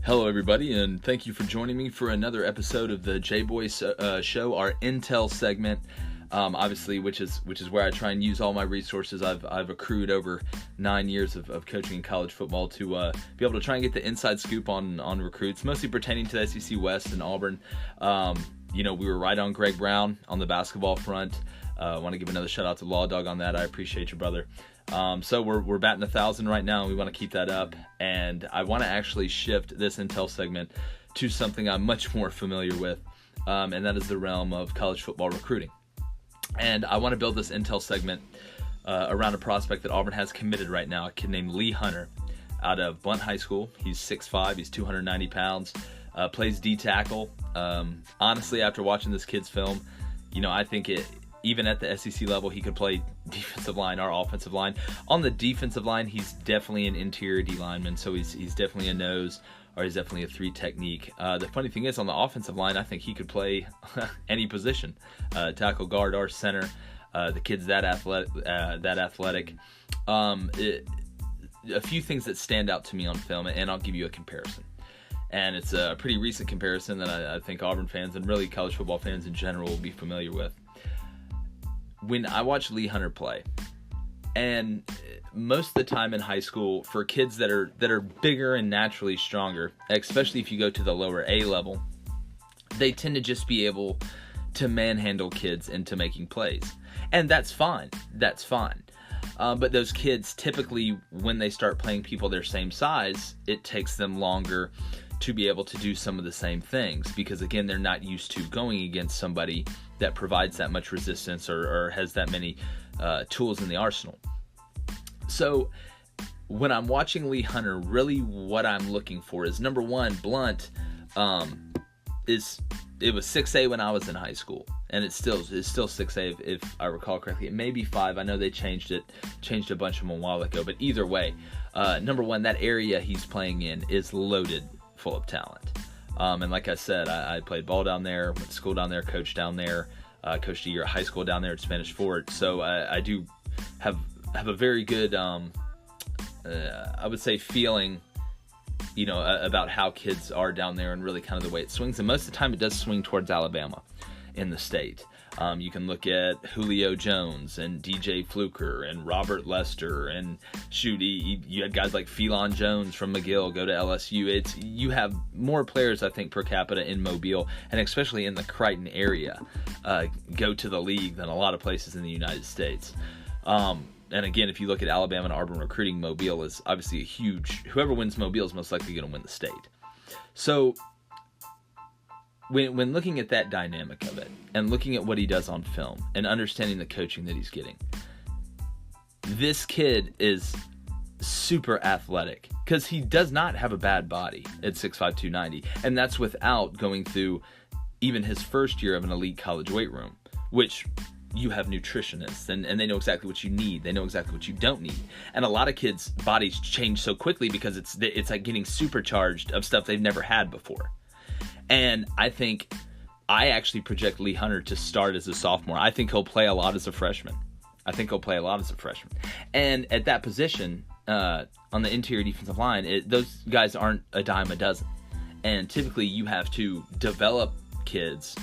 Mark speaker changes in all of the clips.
Speaker 1: Hello, everybody, and thank you for joining me for another episode of the J-Boy Show, our Intel segment. Obviously, which is where I try and use all my resources I've accrued over 9 years of coaching in college football to be able to try and get the inside scoop on recruits, mostly pertaining to the SEC West and Auburn. We were right on Greg Brown on the basketball front. I want to give another shout out to Law Dog on that. I appreciate you, brother. So we're batting 1,000 right now, and we want to keep that up. And I want to actually shift this Intel segment to something I'm much more familiar with, and that is the realm of college football recruiting. And I want to build this Intel segment around a prospect that Auburn has committed right now, a kid named Lee Hunter out of Blount High School. He's 6'5", he's 290 pounds, plays D-tackle. Honestly, after watching this kid's film, I think even at the SEC level, he could play defensive line or offensive line. On the defensive line, he's definitely an interior D lineman, so he's definitely a nose, or he's definitely a 3 technique. The funny thing is, on the offensive line, I think he could play any position, tackle, guard, or center. The kid's that athletic. A few things that stand out to me on film, and I'll give you a comparison. And it's a pretty recent comparison that I think Auburn fans and really college football fans in general will be familiar with. When I watch Lee Hunter play, and most of the time in high school, for kids that are bigger and naturally stronger, especially if you go to the lower A level, they tend to just be able to manhandle kids into making plays. And that's fine. That's fine. But those kids, typically, when they start playing people their same size, it takes them longer to be able to do some of the same things, because again, they're not used to going against somebody that provides that much resistance or has that many tools in the arsenal. So when I'm watching Lee Hunter, really what I'm looking for is, number one, Blount it was 6A when I was in high school, and it's still 6A if I recall correctly. It may be 5. I know they changed a bunch of them a while ago, but either way, number one, that area he's playing in is loaded full of talent. And like I said, I played ball down there, went to school down there, coached down there, coached a year at high school down there at Spanish Fort. So I do have a very good, I would say, feeling, about how kids are down there and really kind of the way it swings. And most of the time it does swing towards Alabama in the state. You can look at Julio Jones and DJ Fluker and Robert Lester, and you had guys like Phelan Jones from McGill go to LSU. You have more players, I think, per capita in Mobile, and especially in the Crichton area, go to the league than a lot of places in the United States. And again, if you look at Alabama and Auburn recruiting, Mobile is obviously whoever wins Mobile is most likely going to win the state. So when looking at that dynamic of it, and looking at what he does on film, and understanding the coaching that he's getting, this kid is super athletic, because he does not have a bad body at 6'5", 290, and that's without going through even his first year of an elite college weight room, which you have nutritionists, and they know exactly what you need. They know exactly what you don't need. And a lot of kids' bodies change so quickly because it's like getting supercharged of stuff they've never had before. And I think I actually project Lee Hunter to start as a sophomore. I think he'll play a lot as a freshman. And at that position, on the interior defensive line, those guys aren't a dime a dozen. And typically you have to develop kids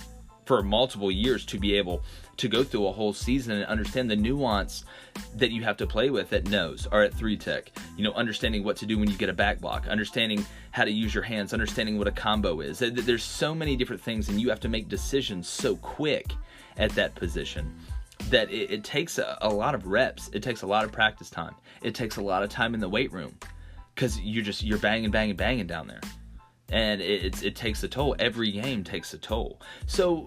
Speaker 1: for multiple years to be able to go through a whole season and understand the nuance that you have to play with at nose or at 3 tech. Understanding what to do when you get a back block, understanding how to use your hands, understanding what a combo is. There's so many different things, and you have to make decisions so quick at that position that it takes a lot of reps. It takes a lot of practice time. It takes a lot of time in the weight room, because you're banging down there. And it takes a toll. Every game takes a toll. So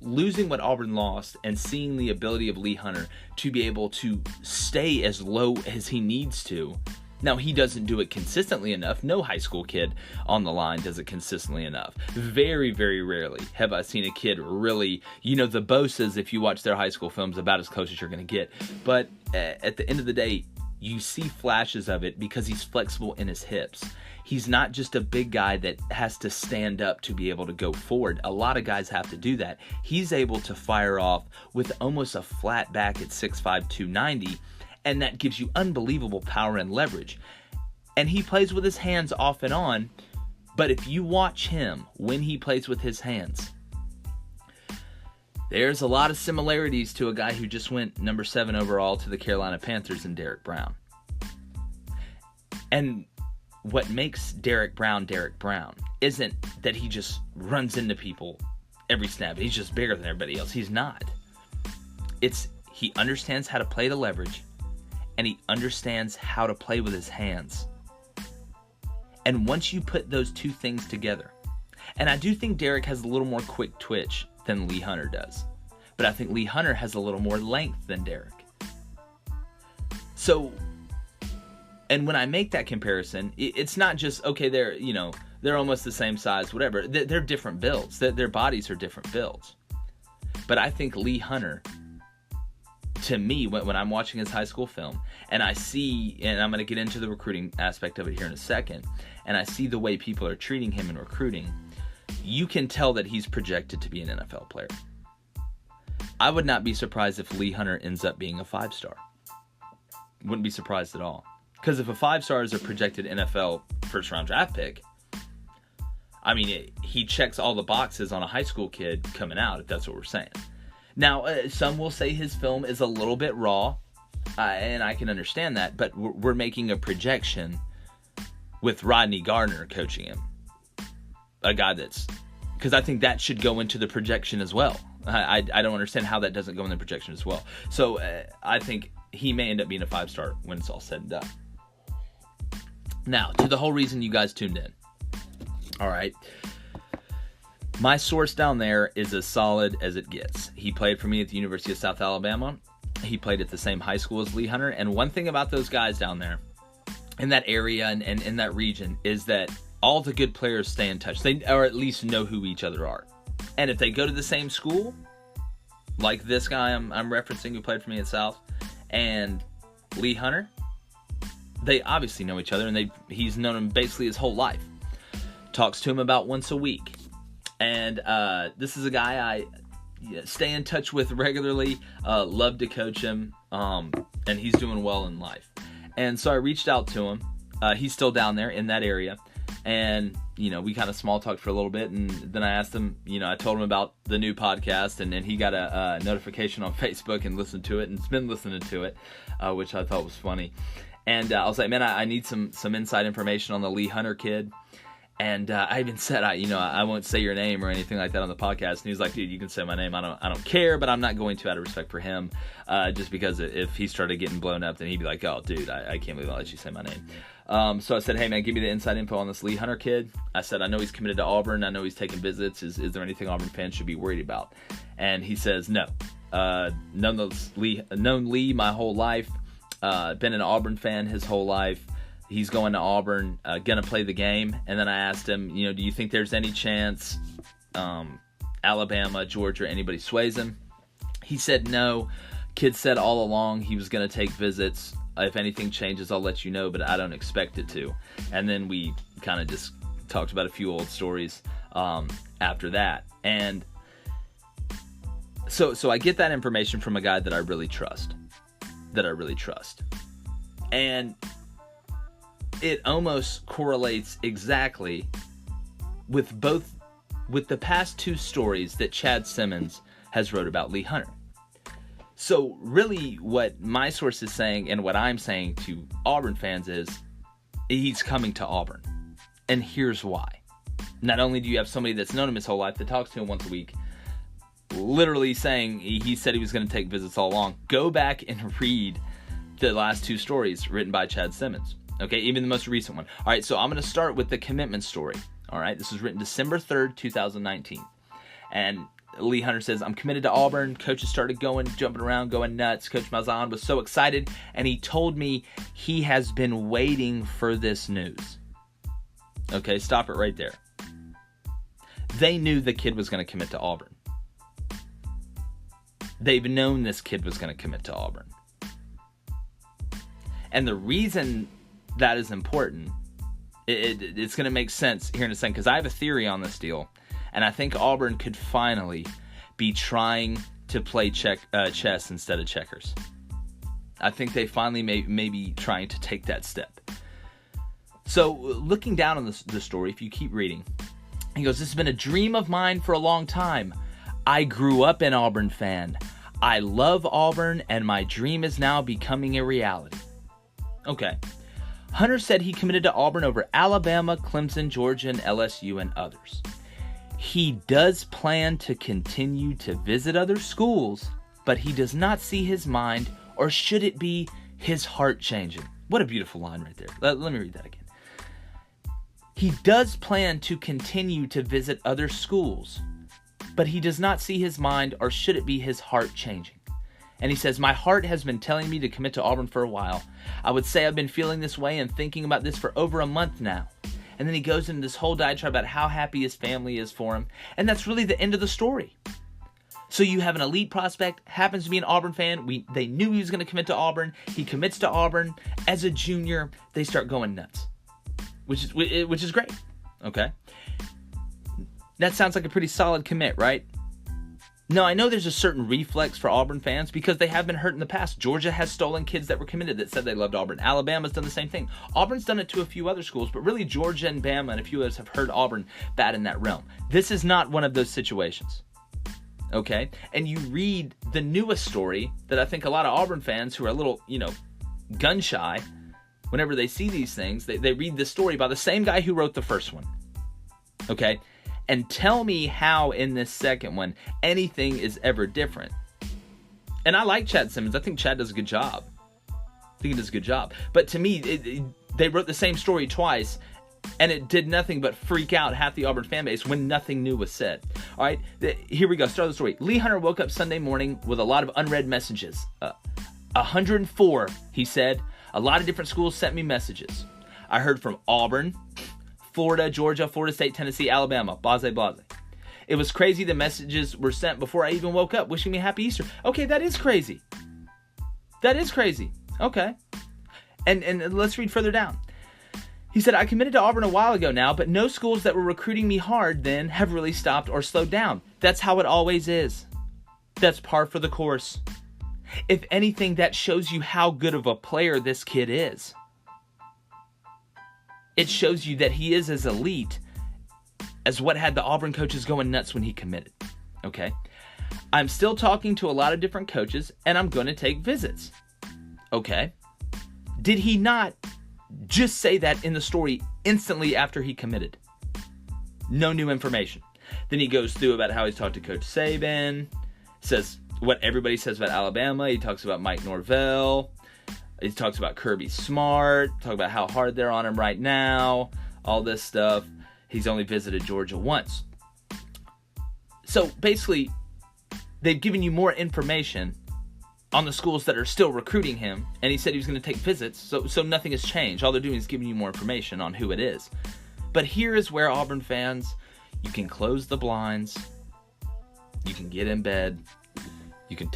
Speaker 1: losing what Auburn lost and seeing the ability of Lee Hunter to be able to stay as low as he needs to. Now, he doesn't do it consistently enough. No high school kid on the line does it consistently enough. Very, very rarely have I seen a kid really, the Bosas, if you watch their high school films, about as close as you're going to get. But at the end of the day, you see flashes of it because he's flexible in his hips. He's not just a big guy that has to stand up to be able to go forward. A lot of guys have to do that. He's able to fire off with almost a flat back at 6'5", 290, and that gives you unbelievable power and leverage. And he plays with his hands off and on But if you watch him when he plays with his hands, there's a lot of similarities to a guy who just went number 7 overall to the Carolina Panthers and Derek Brown. And what makes Derek Brown isn't that he just runs into people every snap. He's just bigger than everybody else. He's not. It's he understands how to play the leverage, and he understands how to play with his hands. And once you put those two things together, and I do think Derek has a little more quick twitch than Lee Hunter does, but I think Lee Hunter has a little more length than Derek. So, and when I make that comparison, it's not just, okay, they're almost the same size, whatever. They're different builds. Their bodies are different builds. But I think Lee Hunter, to me, when I'm watching his high school film, and I see, and I'm going to get into the recruiting aspect of it here in a second, and I see the way people are treating him in recruiting, you can tell that he's projected to be an NFL player. I would not be surprised if Lee Hunter ends up being a 5-star. Wouldn't be surprised at all. Because if a 5-star is a projected NFL first-round draft pick, I mean, he checks all the boxes on a high school kid coming out, if that's what we're saying. Now, some will say his film is a little bit raw, and I can understand that, but we're making a projection with Rodney Gardner coaching him. A guy that's... Because I think that should go into the projection as well. I don't understand how that doesn't go in the projection as well. So, I think he may end up being a 5-star when it's all said and done. Now, to the whole reason you guys tuned in. All right. My source down there is as solid as it gets. He played for me at the University of South Alabama. He played at the same high school as Lee Hunter. And one thing about those guys down there, in that area and in that region, is that all the good players stay in touch. They, or at least know who each other are. And if they go to the same school, like this guy I'm referencing who played for me at South, and Lee Hunter, they obviously know each other, and he's known him basically his whole life. Talks to him about once a week. And this is a guy I stay in touch with regularly, love to coach him, and he's doing well in life. And so I reached out to him. He's still down there in that area. And, we kind of small talked for a little bit, and then I asked him, I told him about the new podcast, and he got a notification on Facebook and listened to it, and has been listening to it, which I thought was funny. And I was like, man, I need some inside information on the Lee Hunter kid. And I even said, I won't say your name or anything like that on the podcast. And he was like, dude, you can say my name. I don't care, but I'm not going to out of respect for him. Just because if he started getting blown up, then he'd be like, oh, dude, I can't believe I'll let you say my name. So I said, hey, man, give me the inside info on this Lee Hunter kid. I said, I know he's committed to Auburn. I know he's taking visits. Is there anything Auburn fans should be worried about? And he says, no. Known Lee my whole life. Been an Auburn fan his whole life. He's going to Auburn, going to play the game. And then I asked him, do you think there's any chance Alabama, Georgia, anybody sways him? He said no. Kid said all along he was going to take visits. If anything changes, I'll let you know, but I don't expect it to. And then we kind of just talked about a few old stories after that. And so I get that information from a guy that I really trust. And it almost correlates exactly with the past two stories that Chad Simmons has wrote about Lee Hunter. So really what my source is saying and what I'm saying to Auburn fans is he's coming to Auburn. And here's why. Not only do you have somebody that's known him his whole life that talks to him once a week, literally saying he said he was going to take visits all along. Go back and read the last two stories written by Chad Simmons. Okay, even the most recent one. All right, so I'm going to start with the commitment story. All right, this was written December 3rd, 2019. And Lee Hunter says, I'm committed to Auburn. Coaches started jumping around, going nuts. Coach Malzahn was so excited, and he told me he has been waiting for this news. Okay, stop it right there. They knew the kid was going to commit to Auburn. They've known this kid was going to commit to Auburn. And the reason that is important, it's going to make sense here in a second, because I have a theory on this deal, and I think Auburn could finally be trying to play chess instead of checkers. I think they finally may be trying to take that step. So looking down on the story, if you keep reading, he goes, "This has been a dream of mine for a long time. I grew up an Auburn fan. I love Auburn, and my dream is now becoming a reality." Okay. Hunter said he committed to Auburn over Alabama, Clemson, Georgia, and LSU, and others. He does plan to continue to visit other schools, but he does not see his mind, or should it be his heart changing. What a beautiful line right there. Let me read that again. He does plan to continue to visit other schools, but he does not see his mind, or should it be his heart changing. And he says, "My heart has been telling me to commit to Auburn for a while. I would say I've been feeling this way and thinking about this for over a month now." And then he goes into this whole diatribe about how happy his family is for him. And that's really the end of the story. So you have an elite prospect, happens to be an Auburn fan. They knew he was going to commit to Auburn. He commits to Auburn. As a junior, they start going nuts, which is great. Okay. That sounds like a pretty solid commit, right? No, I know there's a certain reflex for Auburn fans because they have been hurt in the past. Georgia has stolen kids that were committed that said they loved Auburn. Alabama's done the same thing. Auburn's done it to a few other schools, but really Georgia and Bama and a few others have hurt Auburn bad in that realm. This is not one of those situations. Okay? And you read the newest story that I think a lot of Auburn fans who are a little, gun shy, whenever they see these things, they read this story by the same guy who wrote the first one. Okay? And tell me how in this second one anything is ever different. And I like Chad Simmons. I think Chad does a good job. But to me, they wrote the same story twice, and it did nothing but freak out half the Auburn fan base when nothing new was said. All right, here we go. Start the story. Lee Hunter woke up Sunday morning with a lot of unread messages. 104, he said. A lot of different schools sent me messages. I heard from Auburn, Florida, Georgia, Florida State, Tennessee, Alabama, blase. It was crazy the messages were sent before I even woke up wishing me happy Easter. Okay, that is crazy. Okay. And let's read further down. He said, "I committed to Auburn a while ago now, but no schools that were recruiting me hard then have really stopped or slowed down. That's how it always is. That's par for the course. If anything, that shows you how good of a player this kid is. It shows you that he is as elite as what had the Auburn coaches going nuts when he committed." Okay? "I'm still talking to a lot of different coaches, and I'm going to take visits." Okay? Did he not just say that in the story instantly after he committed? No new information. Then he goes through about how he's talked to Coach Saban, says what everybody says about Alabama. He talks about Mike Norvell. He talks about Kirby Smart, talk about how hard they're on him right now, all this stuff. He's only visited Georgia once. So basically, they've given you more information on the schools that are still recruiting him, and he said he was going to take visits, so nothing has changed. All they're doing is giving you more information on who it is. But here is where Auburn fans, you can close the blinds, you can get in bed, you can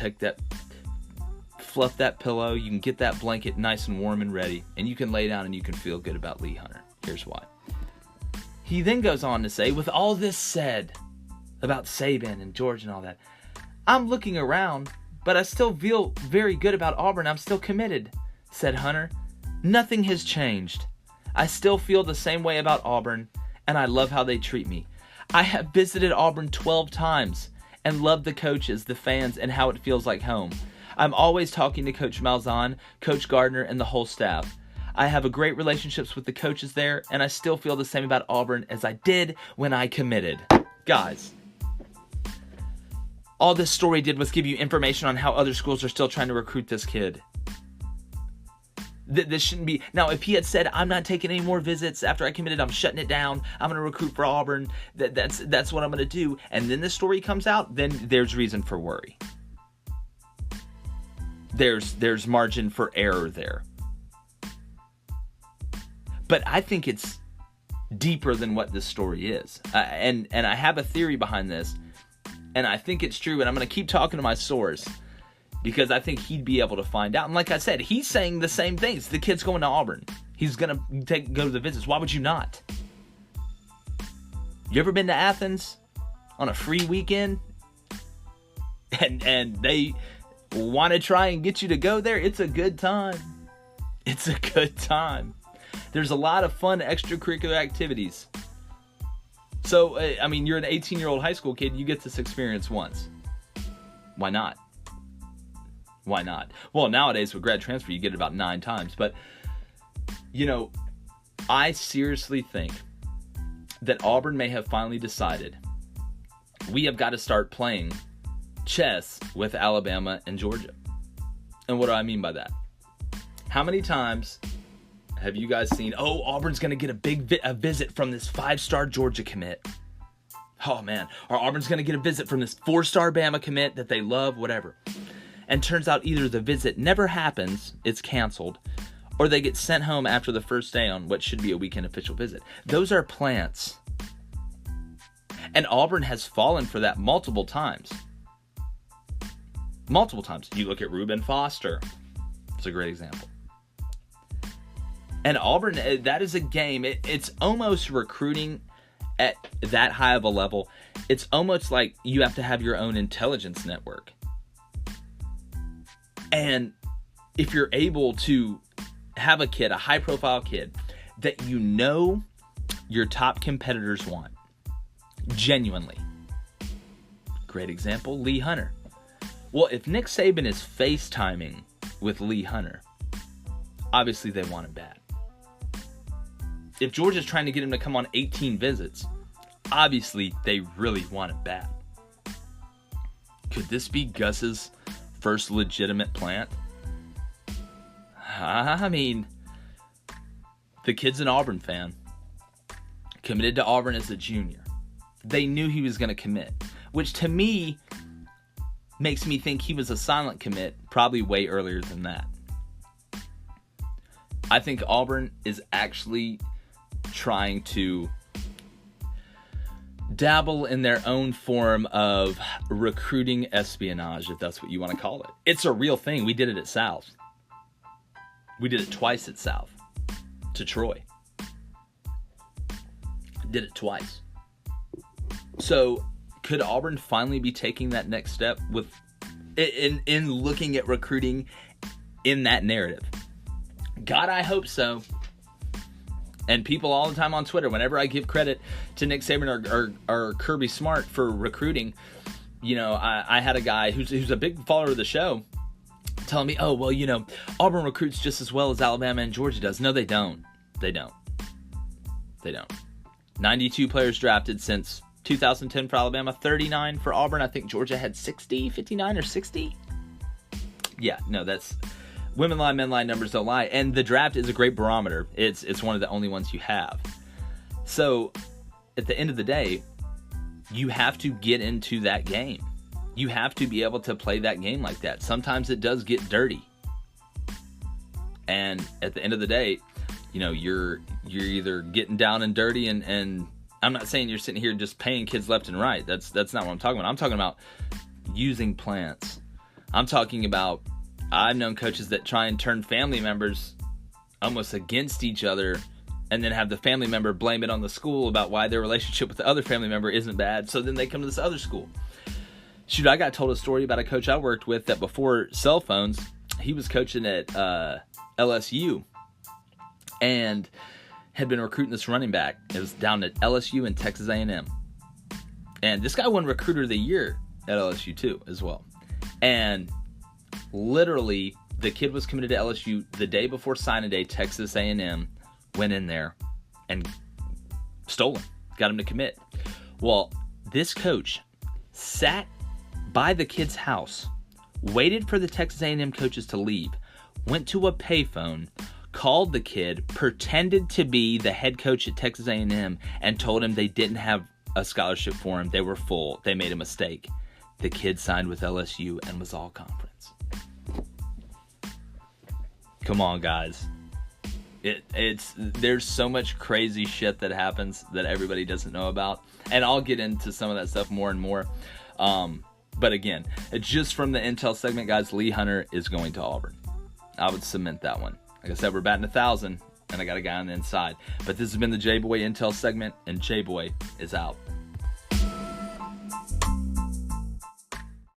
Speaker 1: fluff that pillow, you can get that blanket nice and warm and ready, and you can lay down and you can feel good about Lee Hunter. Here's why. He then goes on to say, with all this said about Saban and George and all that, "I'm looking around, but I still feel very good about Auburn. I'm still committed," said Hunter. "Nothing has changed. I still feel the same way about Auburn, and I love how they treat me. I have visited Auburn 12 times and love the coaches, the fans, and how it feels like home. I'm always talking to Coach Malzahn, Coach Gardner, and the whole staff. I have a great relationships with the coaches there, and I still feel the same about Auburn as I did when I committed." Guys, all this story did was give you information on how other schools are still trying to recruit this kid. This shouldn't be... Now, if he had said, "I'm not taking any more visits after I committed, I'm shutting it down, I'm going to recruit for Auburn, that's what I'm going to do," and then this story comes out, then there's reason for worry. There's margin for error there. But I think it's deeper than what this story is. And I have a theory behind this, and I think it's true, and I'm going to keep talking to my source because I think he'd be able to find out. And like I said, he's saying the same things. The kid's going to Auburn. He's going to go to the visits. Why would you not? You ever been to Athens on a free weekend? And they want to try and get you to go there? It's a good time. It's a good time. There's a lot of fun extracurricular activities. So, I mean, you're an 18-year-old high school kid. You get this experience once. Why not? Why not? Well, nowadays with grad transfer, you get it about 9 times. But, you know, I seriously think that Auburn may have finally decided we have got to start playing chess with Alabama and Georgia. And what do I mean by that? How many times have you guys seen, oh, Auburn's going to get a visit from this 5-star Georgia commit? Oh, man. Or Auburn's going to get a visit from this 4-star Bama commit that they love, whatever. And turns out either the visit never happens, it's canceled, or they get sent home after the first day on what should be a weekend official visit. Those are plants. And Auburn has fallen for that multiple times. Multiple times. You look at Reuben Foster. It's a great example. And Auburn, that is a game. It's almost recruiting at that high of a level. It's almost like you have to have your own intelligence network. And if you're able to have a kid, a high-profile kid, that you know your top competitors want, genuinely. Great example, Lee Hunter. Well, if Nick Saban is FaceTiming with Lee Hunter, obviously they want him bad. If Georgia's trying to get him to come on 18 visits, obviously they really want him bad. Could this be Gus's first legitimate plant? I mean, the kid's an Auburn fan, committed to Auburn as a junior. They knew he was going to commit, which to me makes me think he was a silent commit probably way earlier than that. I think Auburn is actually trying to dabble in their own form of recruiting espionage, if that's what you want to call it. It's a real thing. We did it at South. We did it twice at South. To Troy. Did it twice. So, could Auburn finally be taking that next step with in looking at recruiting in that narrative? God, I hope so. And people all the time on Twitter, whenever I give credit to Nick Saban or Kirby Smart for recruiting, you know, I had a guy who's a big follower of the show telling me, oh, well, you know, Auburn recruits just as well as Alabama and Georgia does. No, they don't. They don't. 92 players drafted since 2010 for Alabama, 39 for Auburn. I think Georgia had 60, 59 or 60. Yeah, no, that's... Women lie, men lie, numbers don't lie. And the draft is a great barometer. It's one of the only ones you have. So, at the end of the day, you have to get into that game. You have to be able to play that game like that. Sometimes it does get dirty. And at the end of the day, you know, you're either getting down and dirty and I'm not saying you're sitting here just paying kids left and right. That's not what I'm talking about. I'm talking about using plants. I'm talking about, I've known coaches that try and turn family members almost against each other and then have the family member blame it on the school about why their relationship with the other family member isn't bad. So then they come to this other school. Shoot, I got told a story about a coach I worked with that before cell phones, he was coaching at LSU and had been recruiting this running back. It was down at LSU and Texas A&M. And this guy won Recruiter of the Year at LSU too, as well. And literally, the kid was committed to LSU the day before signing day. Texas A&M went in there and stole him, got him to commit. Well, this coach sat by the kid's house, waited for the Texas A&M coaches to leave, went to a payphone, called the kid, pretended to be the head coach at Texas A&M, and told him they didn't have a scholarship for him. They were full. They made a mistake. The kid signed with LSU and was all conference. Come on, guys. There's so much crazy shit that happens that everybody doesn't know about. And I'll get into some of that stuff more and more. But again, just from the intel segment, guys, Lee Hunter is going to Auburn. I would cement that one. Like I said, we're batting 1,000, and I got a guy on the inside. But this has been the J-Boy Intel segment, and J-Boy is out.